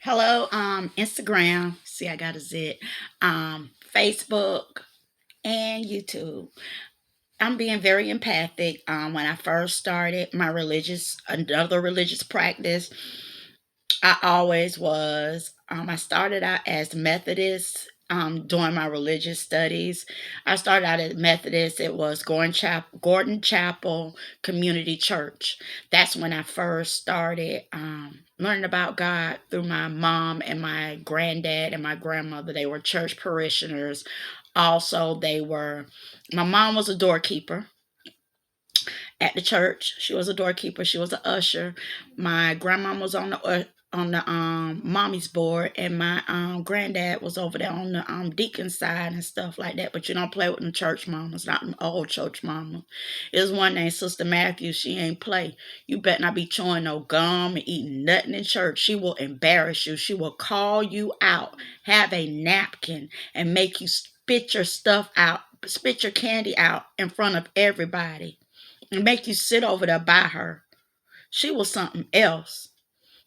Hello, Instagram. See, I got a zit. Facebook and YouTube. I'm being very empathic. When I first started my another religious practice, I always was. I started out as Methodist. Doing my religious studies, I started out as Methodist. It was Gordon Chapel Community Church. That's when I first started learning about God through my mom and my granddad and my grandmother. They were church parishioners. Also, my mom was a doorkeeper at the church. She was a doorkeeper. She was an usher. My grandma was on the mommy's board, and my granddad was over there on the deacon side and stuff like that. But you don't play with them church mamas, not them old church mama. There's one named Sister Matthews. She ain't play. You better not be chewing no gum and eating nothing in church. She will embarrass you. She will call you out, have a napkin, and make you spit your stuff out, spit your candy out in front of everybody and make you sit over there by her. She was something else.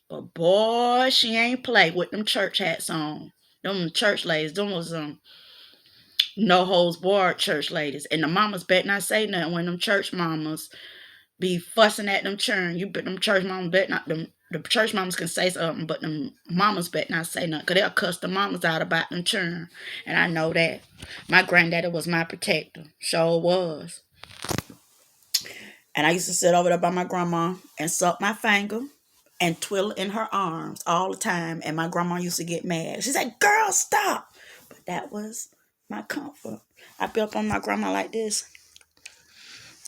But boy, she ain't play with them church hats on. Them church ladies, them was no holds barred church ladies. And the mamas bet not say nothing when them church mamas be fussing at them children. You bet them church mamas bet not them. The church mamas can say something, but them mamas bet not say nothing, because they'll cuss the mamas out about them children. And I know that. My granddaddy was my protector. Sure was. And I used to sit over there by my grandma and suck my finger and twiddle in her arms all the time. And my grandma used to get mad. She said, "Girl, stop." But that was my comfort. I be up on my grandma like this.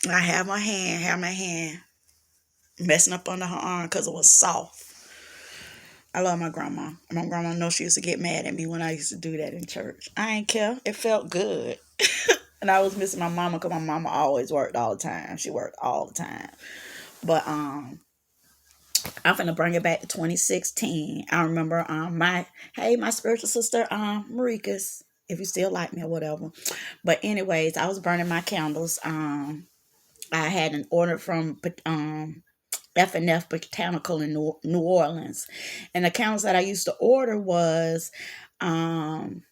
I have my hand messing up under her arm because it was soft. I love my grandma. My grandma knows she used to get mad at me when I used to do that in church. I ain't care. It felt good. And I was missing my mama because my mama always worked all the time. She worked all the time. But I'm gonna bring it back to 2016. I remember my spiritual sister Marika's, if you still like me or whatever. But anyways, I was burning my candles. I had an order from F&F Botanical in New Orleans, and the candles that I used to order was um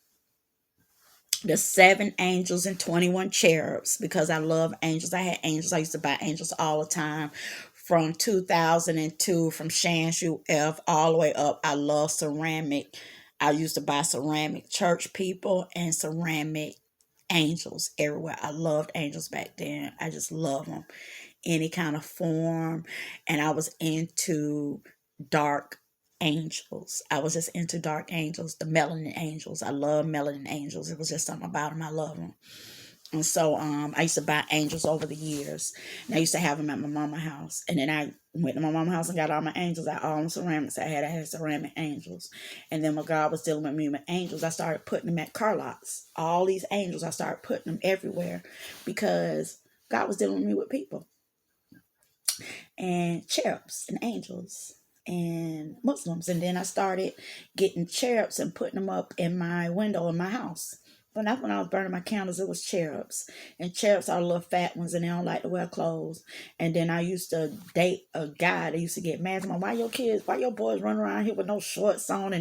the seven angels and 21 cherubs, because I love angels. I had angels. I used to buy angels all the time from 2002, from Shan Shu F all the way up. I love ceramic. I used to buy ceramic church people and ceramic angels everywhere. I loved angels back then. I just love them. Any kind of form. And I was into dark angels. I was just into dark angels, the melanin angels. I love melanin angels. It was just something about them. I love them. And so I used to buy angels over the years. And I used to have them at my mama's house. And then I went to my mama's house and got all my angels out, all the ceramics I had ceramic angels. And then when God was dealing with me with angels, I started putting them at car lots. All these angels, I started putting them everywhere because God was dealing with me with people and cherubs and angels and Muslims. And then I started getting cherubs and putting them up in my window in my house. But not when I was burning my candles, it was cherubs. And cherubs are the little fat ones and they don't like to wear clothes. And then I used to date a guy that used to get mad at me. Why your boys run around here with no shorts on?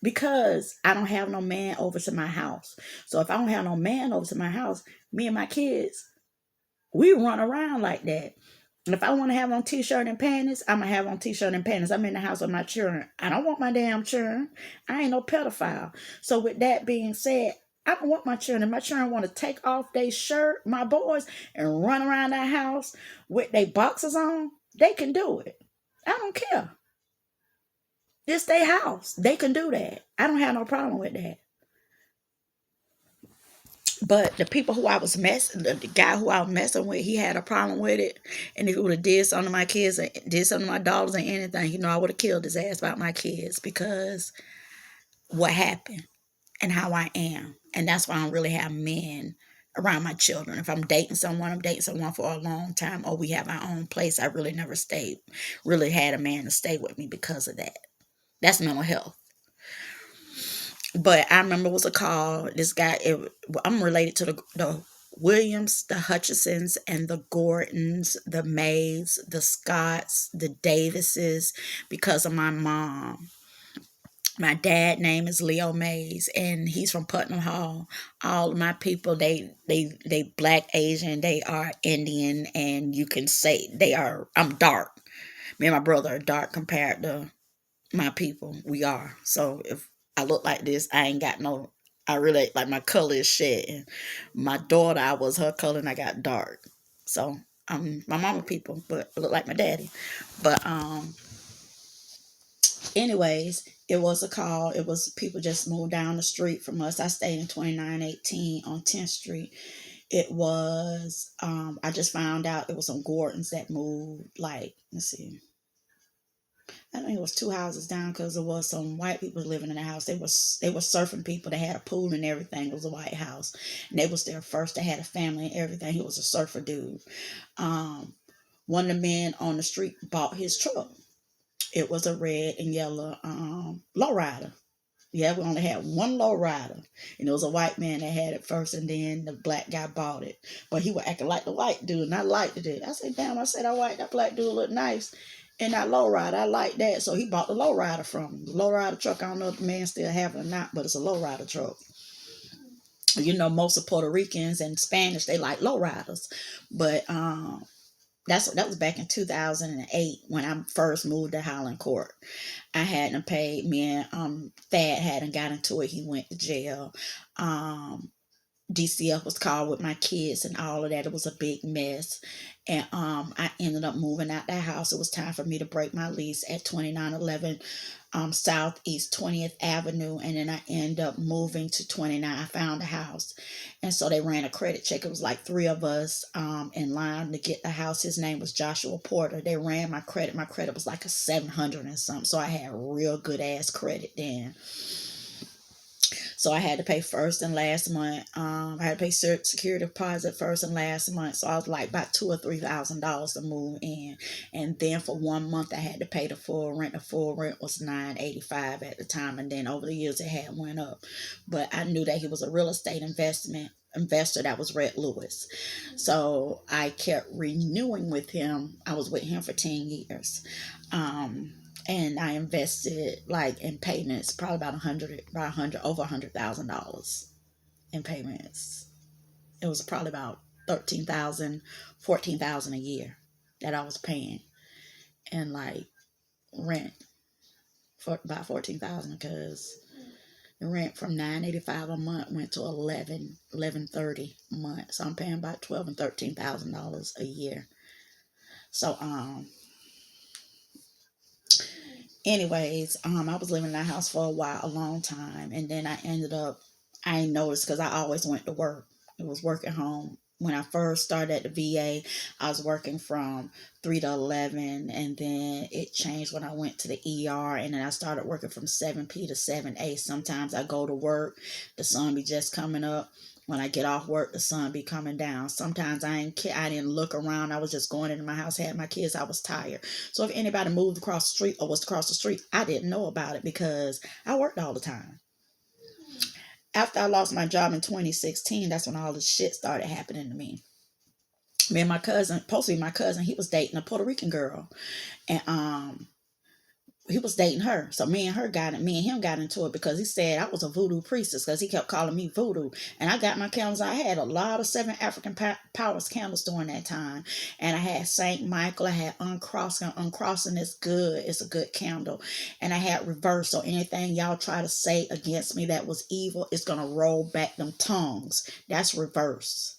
Because I don't have no man over to my house. So if I don't have no man over to my house, me and my kids, we run around like that. And if I want to have on t-shirt and panties, I'm going to have on t-shirt and panties. I'm in the house with my children. I don't want my damn children. I ain't no pedophile. So with that being said, I don't want my children. My children want to take off their shirt, my boys, and run around that house with their boxers on. They can do it. I don't care. It's their house. They can do that. I don't have no problem with that. But the people who I was messing, the guy who I was messing with, he had a problem with it. And if he would have did something to my kids, or did something to my daughters, or anything, I would have killed his ass about my kids, because what happened and how I am. And that's why I don't really have men around my children. If I'm dating someone, I'm dating someone for a long time, or we have our own place. I really never really had a man to stay with me because of that. That's mental health. But I remember it was a call. This guy, I'm related to the Williams, the Hutchisons, and the Gordons, the Mays, the Scotts, the Davises, because of my mom. My dad name is Leo Mays, and he's from Putnam Hall. All of my people, they black, Asian, they are Indian, and you can say they are. I'm dark. Me and my brother are dark compared to my people. We are. So if I look like this, I ain't got no. I really like my color is shit. And my daughter, I was her color, and I got dark. So I'm my mama people, but I look like my daddy. But anyways, it was a call. It was people just moved down the street from us. I stayed in 2918 on 10th Street. It was I just found out it was some Gordons that moved, like, let's see, I think it was two houses down, because there was some white people living in the house. They were surfing people. They had a pool and everything. It was a white house, and they was there first. They had a family and everything. He was a surfer dude. Um, One of the men on the street bought his truck. It was a red and yellow lowrider. Yeah, we only had one lowrider, and it was a white man that had it first, and then the black guy bought it. But he was acting like the white dude, and I liked it. I said, "Damn!" I said, "I like that black dude look nice." And that lowrider, I like that. So he bought the lowrider from him. The lowrider truck, I don't know if the man still have it or not, but it's a lowrider truck. You know, most of Puerto Ricans and Spanish, they like lowriders. But that was back in 2008 when I first moved to Highland Court. I hadn't paid. Me and Thad hadn't got into it. He went to jail. DCF was called with my kids and all of that. It was a big mess. And I ended up moving out that house. It was time for me to break my lease at 2911 Southeast 20th Avenue. And then I ended up moving to 29. I found a house. And so they ran a credit check. It was like three of us in line to get the house. His name was Joshua Porter. They ran my credit. My credit was like a 700 and something. So I had real good ass credit then. So I had to pay first and last month. I had to pay security deposit first and last month. So I was like about $2,000 or $3,000 to move in, and then for 1 month I had to pay the full rent. The full rent was $985 at the time, and then over the years it had went up. But I knew that he was a real estate investor that was Red Lewis. So I kept renewing with him. I was with him for 10 years. And I invested like in payments, probably about over $100,000 in payments. It was probably about 13,000, 14,000 a year that I was paying, and like rent for about 14,000, because the rent from $985 a month went to 1130 a month. So I'm paying about $12,000 and $13,000 a year. So anyways, I was living in that house for a long time, and then I ended up, I ain't noticed because I always went to work. It was work at home. When I first started at the VA, I was working from 3 to 11, and then it changed when I went to the ER, and then I started working from 7P to 7A. Sometimes I go to work, the sun be just coming up. When I get off work, the sun be coming down. Sometimes I didn't look around. I was just going into my house, had my kids. I was tired. So if anybody moved across the street or was across the street, I didn't know about it because I worked all the time. After I lost my job in 2016, that's when all this shit started happening to me. Me and my cousin, supposed to be my cousin, he was dating a Puerto Rican girl. And he was dating her. So me and him got into it because he said I was a voodoo priestess, because he kept calling me voodoo. And I got my candles. I had a lot of 7 African powers candles during that time. And I had Saint Michael. I had uncrossing. Uncrossing is good. It's a good candle. And I had reverse. So anything y'all try to say against me that was evil, it's going to roll back them tongues. That's reverse.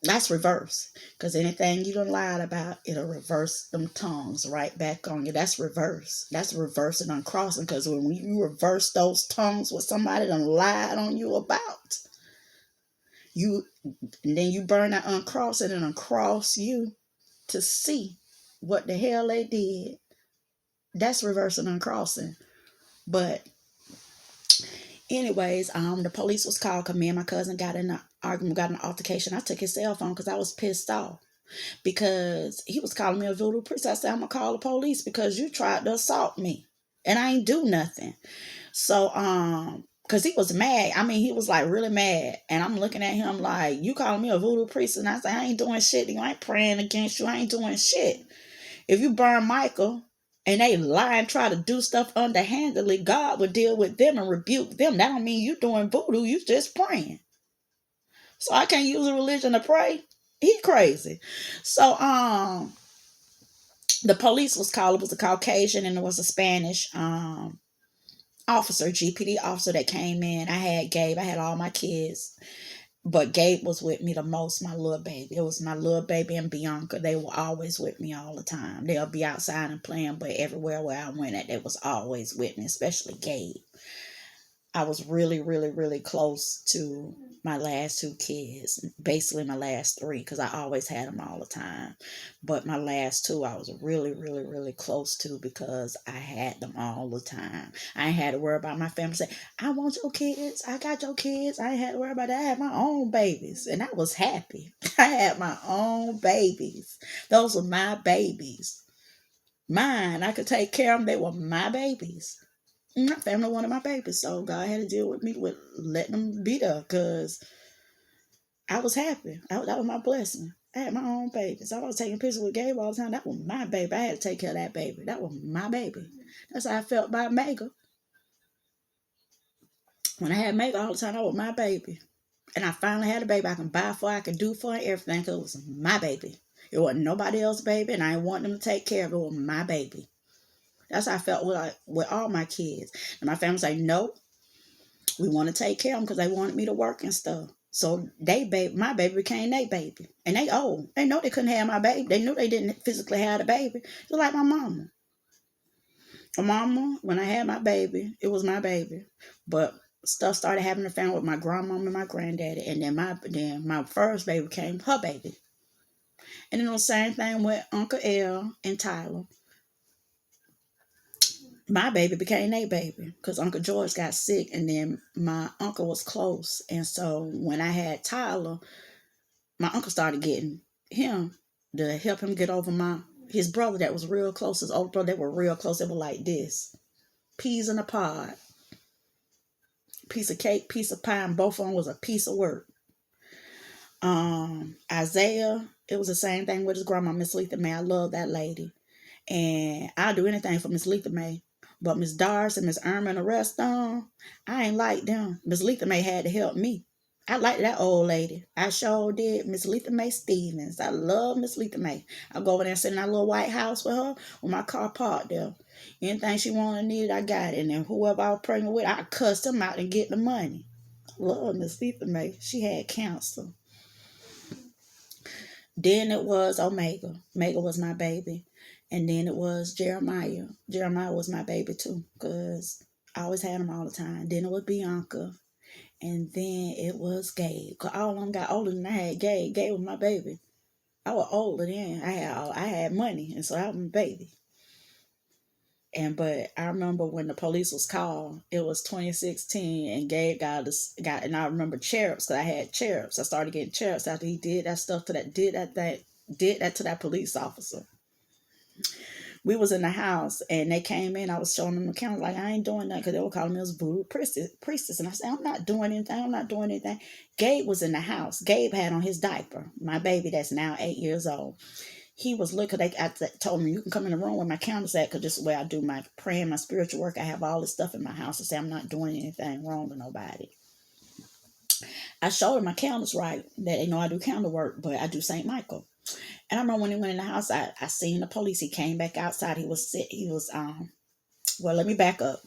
That's reverse. Because anything you done lied about, it'll reverse them tongues right back on you. That's reverse. That's reversing uncrossing. Because when you reverse those tongues, what somebody done lied on you about, and then you burn that uncrossing and uncross you to see what the hell they did. That's reversing uncrossing. But anyways, the police was called because me and my cousin got in an argument, got in an altercation. I took his cell phone because I was pissed off because he was calling me a voodoo priest. I said, I'm gonna call the police because you tried to assault me and I ain't do nothing. So because he was mad. I mean, he was like really mad. And I'm looking at him like, you calling me a voodoo priest? And I said, I ain't doing shit. I ain't praying against you. I ain't doing shit. If you burn Michael, and they lie and try to do stuff underhandedly, God will deal with them and rebuke them. That don't mean you doing voodoo. You just praying. So I can't use a religion to pray. He crazy. So the police was called. It was a Caucasian and it was a Spanish officer, GPD officer that came in. I had Gabe. I had all my kids. But Gabe was with me the most, my little baby. It was my little baby and Bianca. They were always with me all the time. They'll be outside and playing, but everywhere where I went at, they was always with me, especially Gabe. I was really, really, really close to my last two kids. Basically, my last three, because I always had them all the time. But my last two, I was really, really, really close to because I had them all the time. I ain't had to worry about my family say, I want your kids. I got your kids. I ain't had to worry about that. I had my own babies. And I was happy. I had my own babies. Those were my babies. Mine. I could take care of them. They were my babies. My family wanted my babies, so God had to deal with me with letting them be there because I was happy. That was my blessing. I had my own babies. I was taking pictures with Gabe all the time. That was my baby. I had to take care of that baby. That was my baby. That's how I felt about Mega. When I had Mega all the time, that was my baby. And I finally had a baby I can buy for, I can do for, and everything because it was my baby. It wasn't nobody else's baby, and I didn't want them to take care of it. It was my baby. That's how I felt with all my kids. And my family said, no, we want to take care of them because they wanted me to work and stuff. So my baby became their baby. And they old. They know they couldn't have my baby. They knew they didn't physically have the baby. Just like my mama. My mama, when I had my baby, it was my baby. But stuff started happening in the family with my grandmama and my granddaddy. And then my first baby became her baby. And then the same thing with Uncle L and Tyler. My baby became their baby because Uncle George got sick and then my uncle was close. And so when I had Tyler, my uncle started getting him to help him get over his brother that was real close, his older brother. They were real close. They were like this. Peas in a pod. Piece of cake, piece of pie, and both of them was a piece of work. Isaiah, it was the same thing with his grandma, Miss Letha May. I love that lady. And I'll do anything for Miss Letha May. But Miss Darcy and Miss Irma and the rest of them, I ain't like them. Miss Letha May had to help me. I liked that old lady. I sure did. Miss Letha May Stevens. I love Miss Letha May. I go over there and sit in that little white house with her with my car parked there. Anything she wanted and needed, I got it. And then whoever I was pregnant with, I cussed them out and get the money. Love Miss Letha May. She had cancer. Then it was Omega. Omega was my baby. And then it was Jeremiah. Jeremiah was my baby too, because I always had him all the time. Then it was Bianca. And then it was Gabe. Because all of them got older than I had Gabe. Gabe was my baby. I was older then. I had money, and so I was my baby. But I remember when the police was called, it was 2016, and Gabe got and I remember Cherubs, because I had Cherubs. I started getting Cherubs after he did that stuff did that to that police officer. We was in the house and they came in. I was showing them the camera like, I ain't doing that, because they were calling me as voodoo priestess. And I said, I'm not doing anything. Gabe was in the house. Gabe had on his diaper. My baby that's now 8 years old. He was looking. I told him, you can come in the room where my cameras at, because this is where I do my praying, my spiritual work. I have all this stuff in my house. I say I'm not doing anything wrong to nobody. I showed him my candles right. That they know I do candle work, but I do St. Michael. And I remember when he went in the house, I seen the police. He came back outside. Well, let me back up.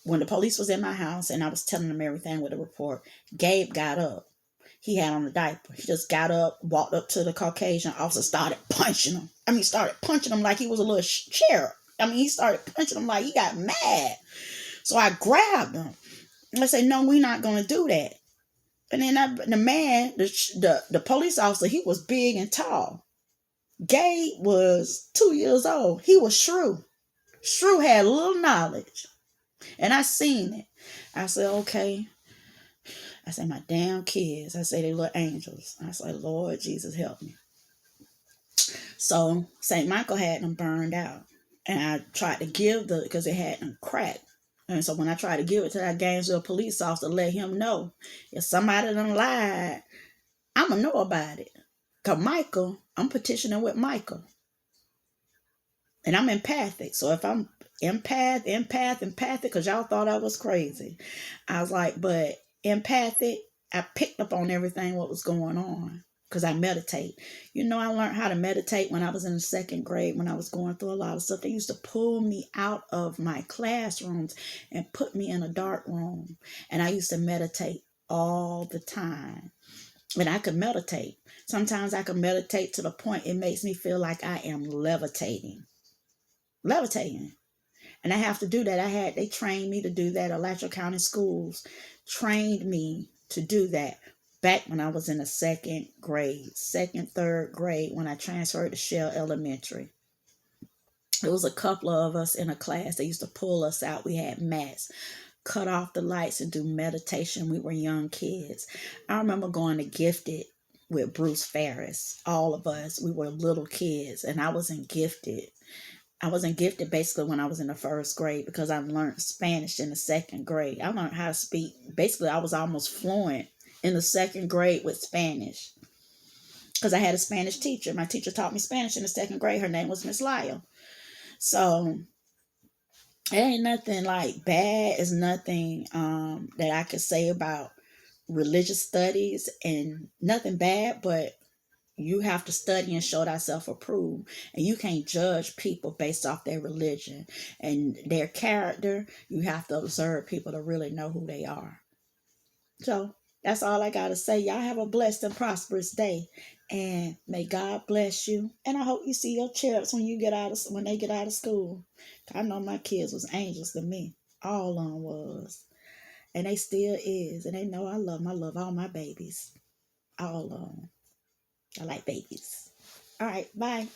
When the police was in my house and I was telling them everything with the report, Gabe got up. He had on a diaper. He just got up, walked up to the Caucasian officer, started punching him. Started punching him like he was a little sheriff. He started punching him like he got mad. So I grabbed him. I said, no, we're not going to do that. And then the man, the police officer, he was big and tall. Gabe was 2 years old. He was Shrew. Shrew had a little knowledge. And I seen it. I said, okay. I said, my damn kids. I said, they little angels. I said, Lord Jesus, help me. So St. Michael had them burned out. And I tried to give because it had them cracked. And so when I tried to give it to that Gainesville police officer to let him know, if somebody done lied, I'm going to know about it. Because Michael, I'm petitioning with Michael. And I'm empathic. So if I'm empathic, because y'all thought I was crazy. I was like, but empathic, I picked up on everything what was going on because I meditate. You know, I learned how to meditate when I was in the second grade, when I was going through a lot of stuff. They used to pull me out of my classrooms and put me in a dark room. And I used to meditate all the time. And I could meditate. Sometimes I could meditate to the point it makes me feel like I am levitating. Levitating. And I have to do that. They trained me to do that. Alachua County Schools trained me to do that back when I was in the third grade, when I transferred to Shell Elementary. There was a couple of us in a class. They used to pull us out. We had mats, cut off the lights, and do meditation. We were young kids. I remember going to Gifted with Bruce Ferris. All of us, we were little kids, and I wasn't gifted basically when I was in the first grade because I learned Spanish in the second grade. I learned how to speak. Basically, I was almost fluent in the second grade with Spanish because I had a Spanish teacher. My teacher taught me Spanish in the second grade. Her name was Miss Lyle. So it ain't nothing like bad. It's nothing that I could say about religious studies, and nothing bad, but you have to study and show thyself approved. And you can't judge people based off their religion and their character. You have to observe people to really know who they are. So that's all I got to say. Y'all have a blessed and prosperous day. And may God bless you. And I hope you see your cherubs when they get out of school. I know my kids was angels to me. All of them was. And they still is. And they know I love them. I love all my babies. All of them. I like babies. All right, bye.